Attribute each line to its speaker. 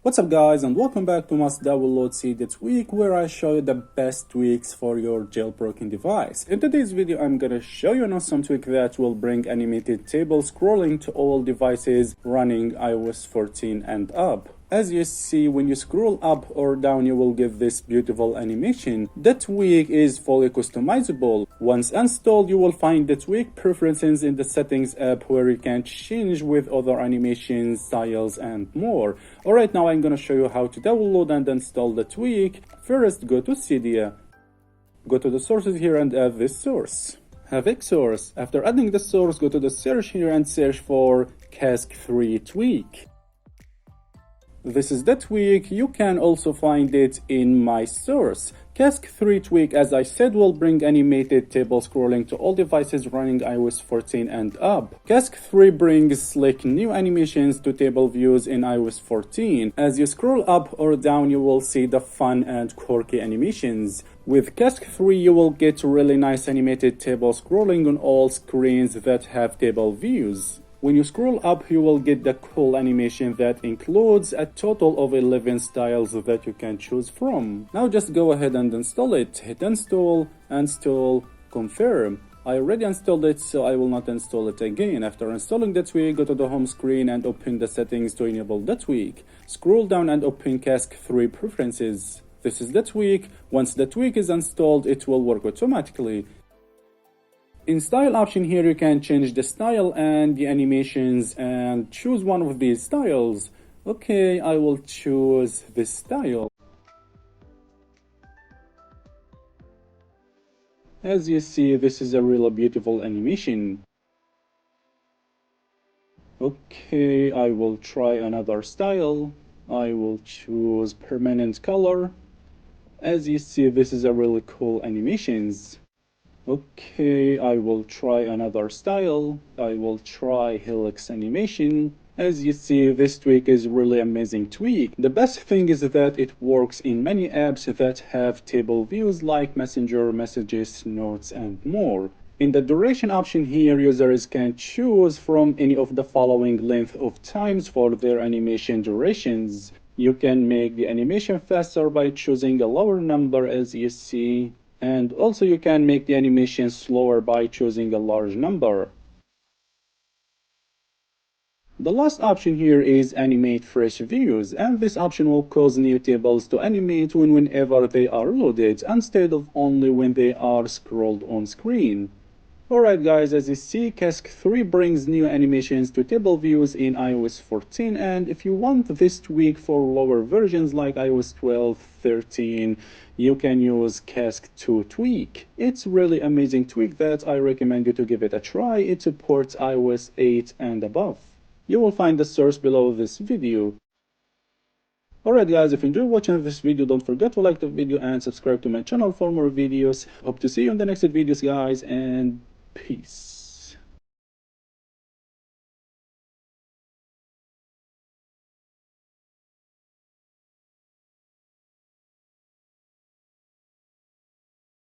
Speaker 1: What's up guys, and welcome back to Must Download Cydia tweak, where I show you the best tweaks for your jailbroken device. In today's video I'm gonna show you an awesome tweak that will bring animated table scrolling to all devices running iOS 14 and up. As you see, when you scroll up or down, you will get this beautiful animation. The tweak is fully customizable. Once installed, you will find the tweak preferences in the settings app, where you can change with other animations, styles, and more. Alright, now I'm gonna show you how to download and install the tweak. First, go to Cydia. Go to the sources here and add this source. Havoc source. After adding the source, go to the search here and search for Cask 3 tweak. This is the tweak. You can also find it in my source. Cask 3 tweak, as I said, will bring animated table scrolling to all devices running iOS 14 and up. Cask 3 brings slick new animations to table views in iOS 14. As you scroll up or down, you will see the fun and quirky animations. With Cask 3, you will get really nice animated table scrolling on all screens that have table views. When you scroll up, you will get the cool animation that includes a total of 11 styles that you can choose from. Now just go ahead and install it. Hit install, confirm. I already installed it, so I will not install it again. After installing the tweak, go to the home screen and open the settings to enable the tweak. Scroll down and open Cask 3 preferences. This is the tweak. Once the tweak is installed, it will work automatically. In style option here, you can change the style and the animations and choose one of these styles. Okay, I will choose this style. As you see, this is a really beautiful animation. Okay, I will try another style. I will choose permanent color. As you see, this is a really cool animations. Okay, I will try another style. I will try Helix animation. As you see, this tweak is really amazing tweak. The best thing is that it works in many apps that have table views like Messenger, Messages, Notes, and more. In the duration option here, users can choose from any of the following length of times for their animation durations. You can make the animation faster by choosing a lower number, as you see. And also you can make the animation slower by choosing a large number. The last option here is animate fresh views, and this option will cause new tables to animate whenever they are loaded, instead of only when they are scrolled on screen. Alright guys, as you see, Cask 3 brings new animations to table views in iOS 14, and if you want this tweak for lower versions like iOS 12, 13, you can use Cask 2 tweak. It's really amazing tweak that I recommend you to give it a try. It supports iOS 8 and above. You will find the source below this video. Alright guys, if you enjoyed watching this video, don't forget to like the video and subscribe to my channel for more videos. Hope to see you in the next videos guys, and peace.